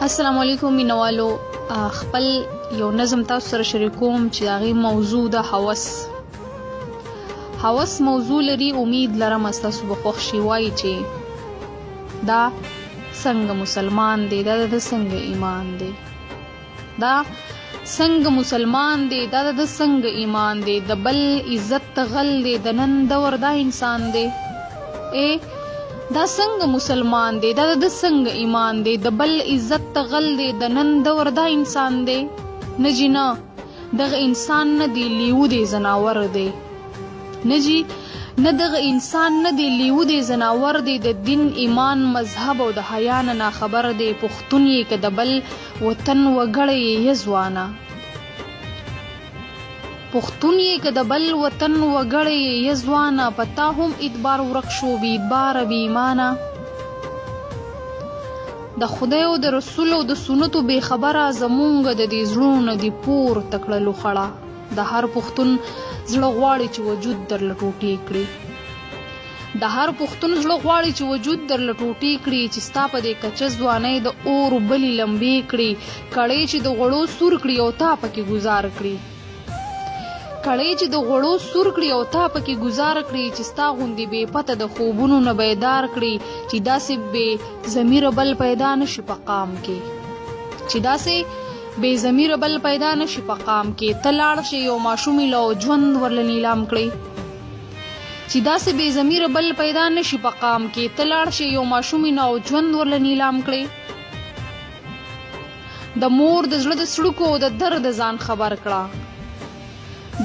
السلام علیکم مینوالو. خپل یو نظم تاسو سره شریکوم چې هغه موضوع د هوس موضوع لري. امید لرم تاسو به خوښ شي. وایي چې دا څنګه مسلمان دی، دا د څنګه ایمان دی، دا څنګه مسلمان دی، دا د څنګه ایمان دی، د بل عزت غل دی، د نن دور دا انسان دی. دا څنګه مسلمان دی، دا د څنګه ایمان دی، د بل عزت غل دی، د نن دور دا انسان دی. نه جی نه، دغه انسان نه دی، لیو دی، زناور دی. نه جی نه، دغه انسان نه دی، لیو دی، زناور دی. د دین، ایمان، مذهب او د حیا نه ناخبر دی. پښتون یې که د بل وطن وګړی یې ځوانه، پښتون یې که د بل وطن وګړی یې ځوانه، پتا هم ادبار ورک شو، بی ادبار بی ایمانه. د خدای او د رسول او د سنتو بې خبره زمونږ د دې زړونو نه دي پورته کړلو خړه. د هر پښتون زړه غواړي چې وجود درله ټوټې کړي، د هر پښتون زړه غواړي چې وجود درله ټوټې کړي، چې ستا په دې کچه ځوانۍ د اور بلې لمبې کړي، کړۍ چې د غوړو سور کړي او تا پکې گزار کړي، کړۍ چې د غوړو سور کړي او تا پکې گزار کړي، چې ستا غوندې بې پته د خوبونو نه بیدار کړي، چې داسې بې ضمیره بل پیدا نشي په قام کې، چې داسې بې ضمیره بل پیدا نشي په قام کې. ته لاړ شي یو ماشومې له ژوند ورله نیلام کړي، چې داسې بې ضمیره بل پیدا نشي په قام کې. ته لاړ شي یو ماشومې له ژوند ورله نیلام کړي. د مور د زړه د سړکو د درد ځان خبر کړه،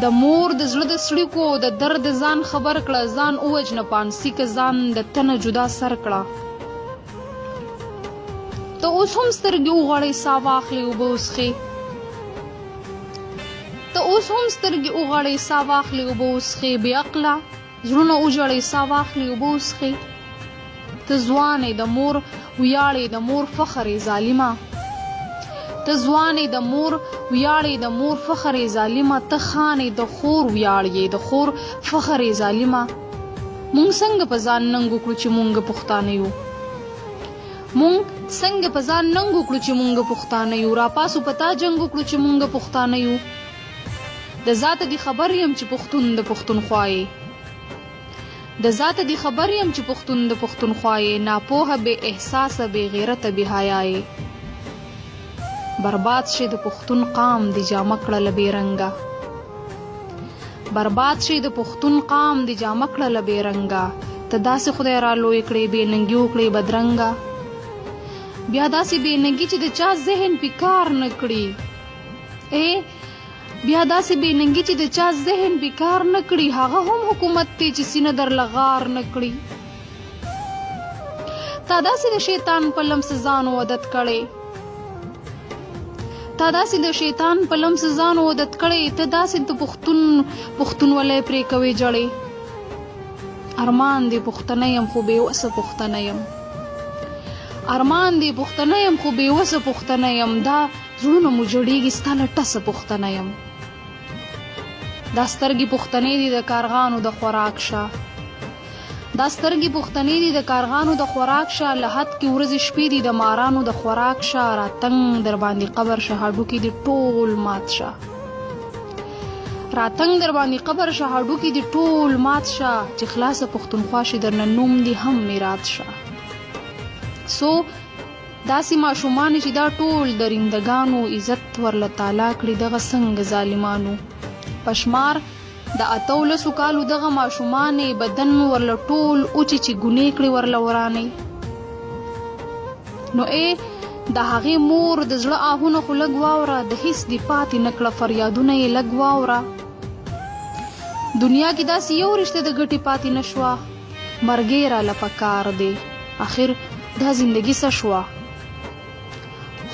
د مور د زړه د سړکو د درد ځان خبر کړه، ځان اوجنه پانسی که ځان د تنه جدا سر کړه. ته اوس هم سترګې وغواړې سا واخلې اوبه وڅښې، ته اوس هم سترګې وغواړې سا واخلې اوبه وڅښې، بې عقله زړونه وژړې سا واخلې اوبه وڅښې. ته ځوانې د مور ویاړې د مور فخر یې ظالمه، ته ځوانې د مور ویاړې د مور فخر یې ظالمه، ته خانې د خور ویاړ یې د خور فخر یې ظالمه. مونږ څنګه په ځان ننګ وکړو چې مونږ پښتانه یو، مونږ څنګه په ځان ننګ وکړو چې مونږ پښتانه یو، راپاسو په تا جنګ وکړو چې مونږ پښتانه یو. د ذاته دی خبر یم چې پښتون د پښتونخوا یې، د ذاته دی خبر یم چې پښتون د پښتونخوا یې، ناپوهه بې احساسه بې غیرته بې حیا یې. برباد شي د پښتون قام دی جامه کړله بې رنګه، برباد شي د پښتون قام دی جامه کړله بې رنګه. ته داسې خدای را لوی کړې بې ننګي وکړې بدرنګه، بیا داسې بې ننګي چې د چا ذهن پې کار نه کړي، بیا داسې بې ننګي چې د چا ذهن پې کار نه کړي، هغه هم حکومت دی چې سینه درله غار نه کړي. تا داسې د شیطان په لمس ځان عادت کړی، تا داسې د شیطان په لمس ځان عادت کړی، ته داسې د پښتونولۍ پرې کوې جړې. ارمان دی پښتنه یم خو بې وسه پښتنه یم، ارمان دی پښتنه یم خو بې وسه پښتنه یم، دا زړونه مو جوړېږي ستا له ټسه پښتنه یم. دا سترګې پښتنې دي د کارغانو د خوراک شه، دا سترګې پښتنې دي د کارغانو د خوراک شه، له حد کې ورځې شپې دي د مارانو د خوراک شه، راتنګ در باندې قبر شه هډوکي دي ټول مات شه، راتنګ در باندې قبر شه هډوکي دي ټول مات شه، چې خلاصه پښتونخوا شي درنه نوم دي هم میراث شه. سو داسې ماشومان چې دا ټول درندګانو عزت ورله تالا کړي، دغه څنګه ظالمانو پشمار د 18 کالو دغه ماشومانې بدن ورله ټول اوچې چې ګنې کړي ورله ورانې. نو د هغې مور د زړه آهونه خو لږ واوره، د هیڅ دې پاتې نه کړه فریادونه یې لږ واوره. دنیا کې داسې یو رشته د ګټې پاتې نه شوه، مرګې راله پکار دی، آخر دا زندګي څه شوه.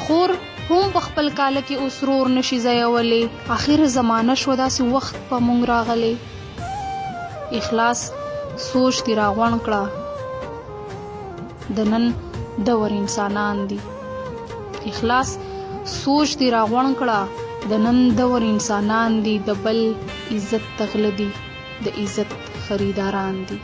خور هم په خپل کاله کې اوس رور نشي ځایولی، آخر زمانه شوه داسې وخت په مونږ راغلی. اخلاص سوچ دې راغونډ کړه، د نن دور انسانان دي، اخلاص سوچ دې راغونډ کړه، د نن دور انسانان دي، د بل عزت تغله دي، د عزت خریداران دي.